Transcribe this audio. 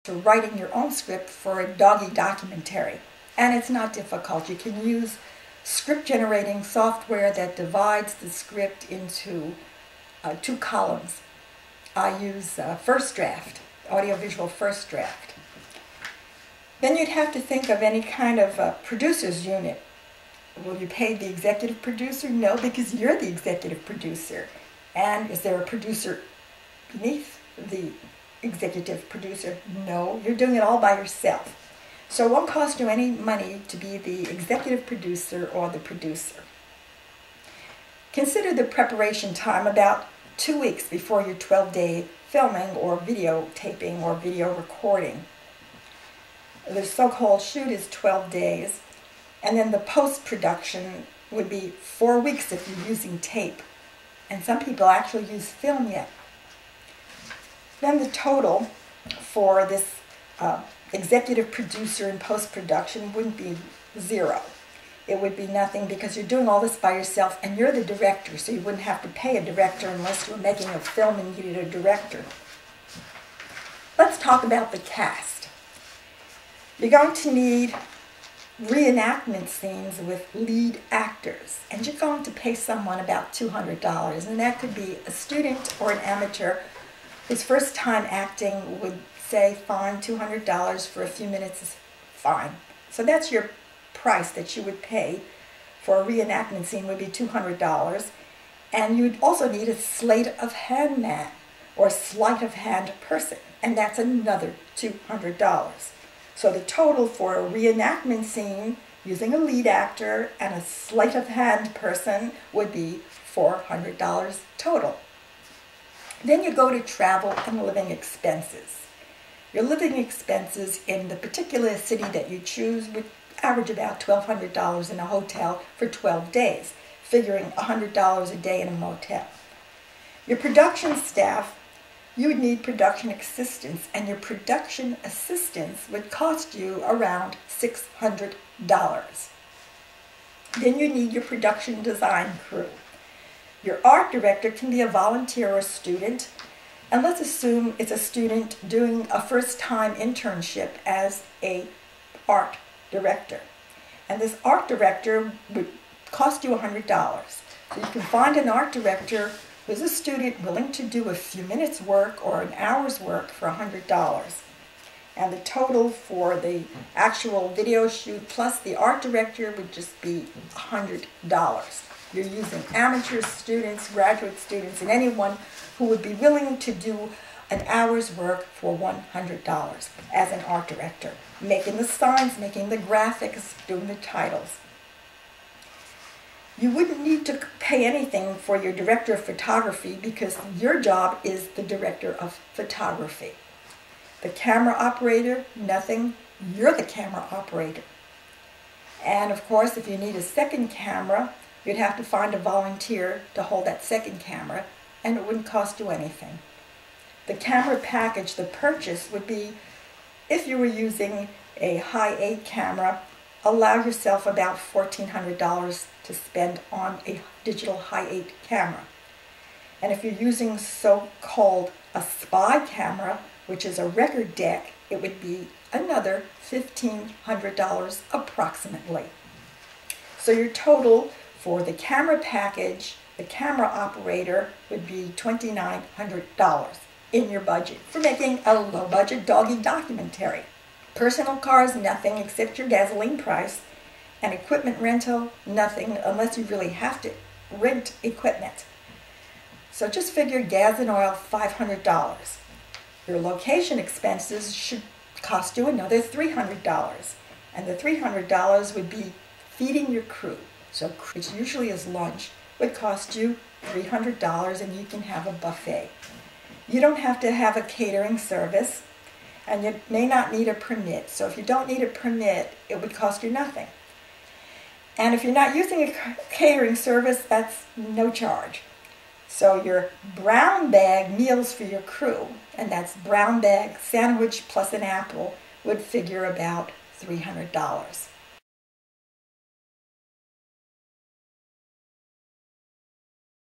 to writing your own script for a doggy documentary. And it's not difficult. You can use script generating software that divides the script into 2 columns. I use First Draft, Audiovisual First Draft. Then you'd have to think of any kind of producer's unit. Will you pay the executive producer? No, because you're the executive producer. And is there a producer beneath the executive producer? No, you're doing it all by yourself. So it won't cost you any money to be the executive producer or the producer. Consider the preparation time about 2 weeks before your 12-day filming or videotaping or video recording. The so-called shoot is 12 days, and then the post-production would be 4 weeks if you're using tape. And some people actually use film yet. Then the total for this executive producer and post-production wouldn't be 0. It would be nothing because you're doing all this by yourself and you're the director, so you wouldn't have to pay a director unless you were making a film and needed a director. Let's talk about the cast. You're going to need reenactment scenes with lead actors, and you're going to pay someone about $200, and that could be a student or an amateur whose first time acting would say, fine, $200 for a few minutes is fine. So that's your price that you would pay for a reenactment scene would be $200, and you'd also need a sleight of hand man or sleight of hand person, and that's another $200. So the total for a reenactment scene using a lead actor and a sleight of hand person would be $400 total. Then you go to travel and living expenses. Your living expenses in the particular city that you choose would average about $1,200 in a hotel for 12 days, figuring $100 a day in a motel. Your production staff, you would need production assistants, and your production assistants would cost you around $600. Then you need your production design crew. Your art director can be a volunteer or a student, and let's assume it's a student doing a first-time internship as an art director. And this art director would cost you $100. So you can find an art director who's a student willing to do a few minutes work or an hour's work for $100. And the total for the actual video shoot plus the art director would just be $100. You're using amateurs, students, graduate students, and anyone who would be willing to do an hour's work for $100 as an art director, making the signs, making the graphics, doing the titles. You wouldn't need to pay anything for your director of photography because your job is the director of photography. The camera operator, nothing. You're the camera operator. And of course, if you need a second camera, you'd have to find a volunteer to hold that second camera, and it wouldn't cost you anything. The camera package, the purchase, would be, if you were using a Hi8 camera, allow yourself about $1,400 to spend on a digital Hi8 camera. And if you're using so-called a spy camera, which is a record deck, it would be another $1,500 approximately. So your total for the camera package, the camera operator, would be $2,900 in your budget for making a low-budget doggy documentary. Personal cars, nothing except your gasoline price, and equipment rental, nothing unless you really have to rent equipment. So just figure gas and oil, $500. Your location expenses should cost you another $300, and the $300 would be feeding your crew. So which usually is lunch, would cost you $300, and you can have a buffet. You don't have to have a catering service, and you may not need a permit. So if you don't need a permit, it would cost you nothing. And if you're not using a catering service, that's no charge. So your brown bag meals for your crew, and that's brown bag sandwich plus an apple, would figure about $300.